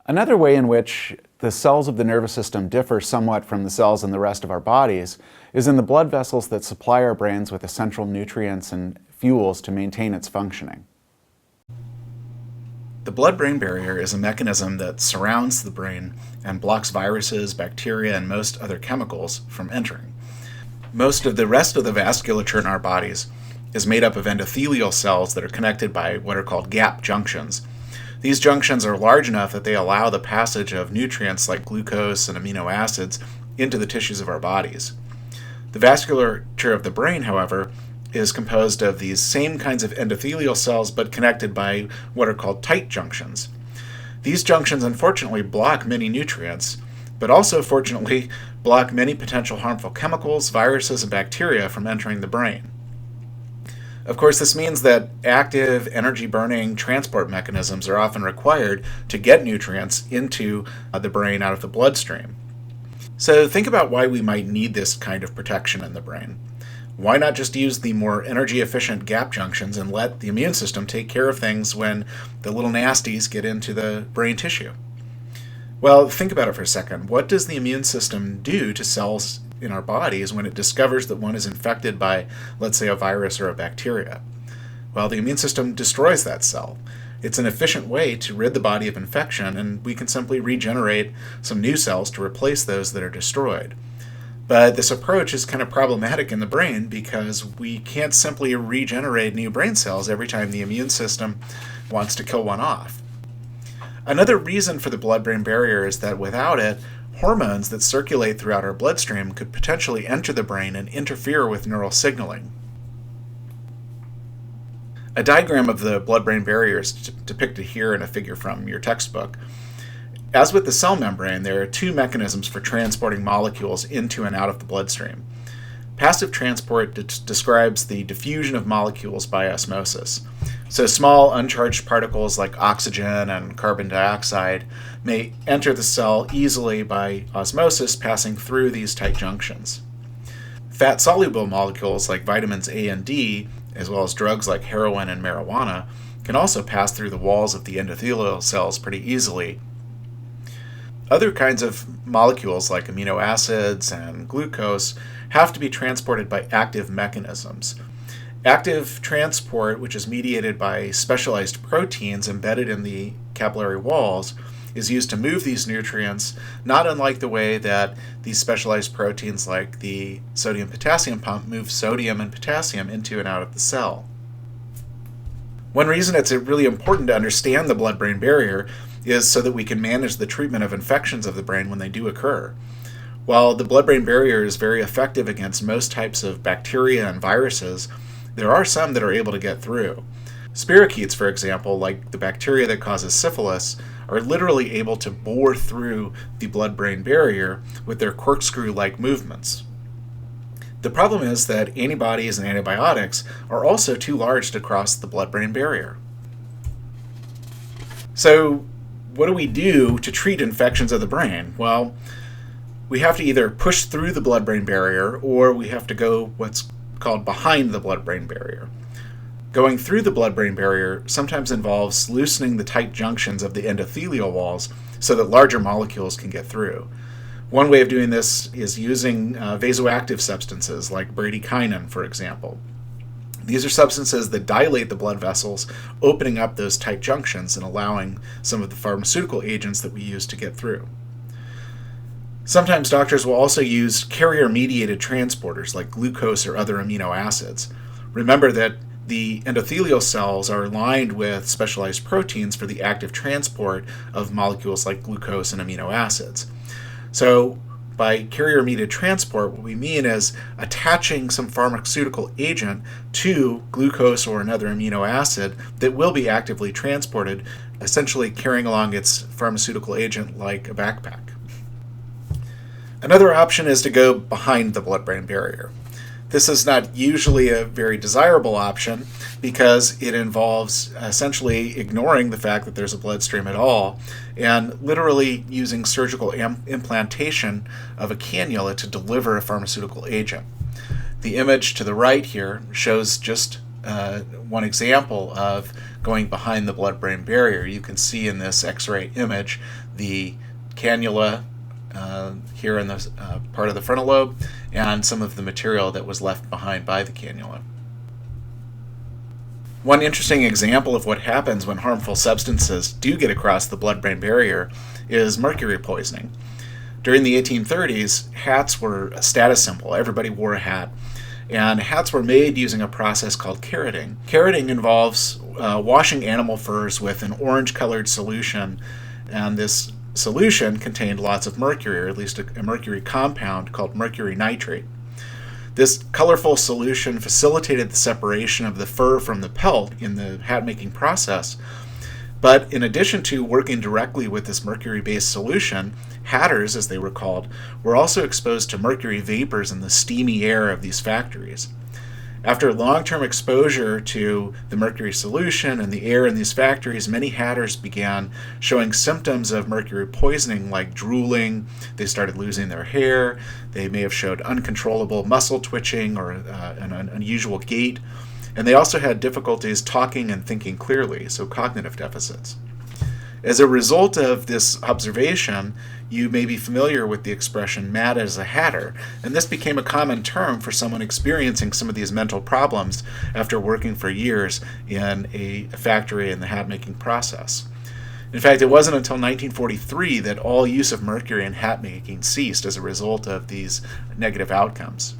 Another way in which the cells of the nervous system differ somewhat from the cells in the rest of our bodies is in the blood vessels that supply our brains with essential nutrients and fuels to maintain its functioning. The blood-brain barrier is a mechanism that surrounds the brain and blocks viruses, bacteria, and most other chemicals from entering. Most of the rest of the vasculature in our bodies is made up of endothelial cells that are connected by what are called gap junctions. These junctions are large enough that they allow the passage of nutrients like glucose and amino acids into the tissues of our bodies. The vasculature of the brain, however, is composed of these same kinds of endothelial cells but connected by what are called tight junctions. These junctions unfortunately block many nutrients, but also fortunately block many potential harmful chemicals, viruses, and bacteria from entering the brain. Of course, this means that active, energy-burning transport mechanisms are often required to get nutrients into the brain out of the bloodstream. So think about why we might need this kind of protection in the brain. Why not just use the more energy-efficient gap junctions and let the immune system take care of things when the little nasties get into the brain tissue? Well, think about it for a second. What does the immune system do to cells in our bodies when it discovers that one is infected by, let's say, a virus or a bacteria? Well, the immune system destroys that cell. It's an efficient way to rid the body of infection, and we can simply regenerate some new cells to replace those that are destroyed. But this approach is kind of problematic in the brain because we can't simply regenerate new brain cells every time the immune system wants to kill one off. Another reason for the blood-brain barrier is that without it, hormones that circulate throughout our bloodstream could potentially enter the brain and interfere with neural signaling. A diagram of the blood-brain barrier is depicted here in a figure from your textbook. As with the cell membrane, there are two mechanisms for transporting molecules into and out of the bloodstream. Passive transport describes the diffusion of molecules by osmosis. So small uncharged particles like oxygen and carbon dioxide may enter the cell easily by osmosis passing through these tight junctions. Fat-soluble molecules like vitamins A and D, as well as drugs like heroin and marijuana, can also pass through the walls of the endothelial cells pretty easily. Other kinds of molecules like amino acids and glucose have to be transported by active mechanisms. Active transport, which is mediated by specialized proteins embedded in the capillary walls, is used to move these nutrients, not unlike the way that these specialized proteins like the sodium-potassium pump move sodium and potassium into and out of the cell. One reason it's really important to understand the blood-brain barrier is so that we can manage the treatment of infections of the brain when they do occur. While the blood-brain barrier is very effective against most types of bacteria and viruses, there are some that are able to get through. Spirochetes, for example, like the bacteria that causes syphilis, are literally able to bore through the blood-brain barrier with their corkscrew-like movements. The problem is that antibodies and antibiotics are also too large to cross the blood-brain barrier. So, what do we do to treat infections of the brain? Well, we have to either push through the blood-brain barrier or we have to go what's called behind the blood-brain barrier. Going through the blood-brain barrier sometimes involves loosening the tight junctions of the endothelial walls so that larger molecules can get through. One way of doing this is using vasoactive substances like bradykinin, for example. These are substances that dilate the blood vessels, opening up those tight junctions and allowing some of the pharmaceutical agents that we use to get through. Sometimes doctors will also use carrier-mediated transporters like glucose or other amino acids. Remember that the endothelial cells are lined with specialized proteins for the active transport of molecules like glucose and amino acids. So by carrier-mediated transport, what we mean is attaching some pharmaceutical agent to glucose or another amino acid that will be actively transported, essentially carrying along its pharmaceutical agent like a backpack. Another option is to go behind the blood-brain barrier. This is not usually a very desirable option because it involves essentially ignoring the fact that there's a bloodstream at all and literally using surgical implantation of a cannula to deliver a pharmaceutical agent. The image to the right here shows just one example of going behind the blood-brain barrier. You can see in this X-ray image the cannula here in the part of the frontal lobe and some of the material that was left behind by the cannula. One interesting example of what happens when harmful substances do get across the blood-brain barrier is mercury poisoning. During the 1830s, hats were a status symbol. Everybody wore a hat. And hats were made using a process called carroting. Carroting involves washing animal furs with an orange-colored solution, and this solution contained lots of mercury, or at least a mercury compound called mercury nitrate. This colorful solution facilitated the separation of the fur from the pelt in the hat-making process. But in addition to working directly with this mercury-based solution, hatters, as they were called, were also exposed to mercury vapors in the steamy air of these factories. After long-term exposure to the mercury solution and the air in these factories, many hatters began showing symptoms of mercury poisoning like drooling. They started losing their hair. They may have showed uncontrollable muscle twitching or an unusual gait. And they also had difficulties talking and thinking clearly, so cognitive deficits. As a result of this observation, you may be familiar with the expression mad as a hatter, and this became a common term for someone experiencing some of these mental problems after working for years in a factory in the hat-making process. In fact, it wasn't until 1943 that all use of mercury in hat-making ceased as a result of these negative outcomes.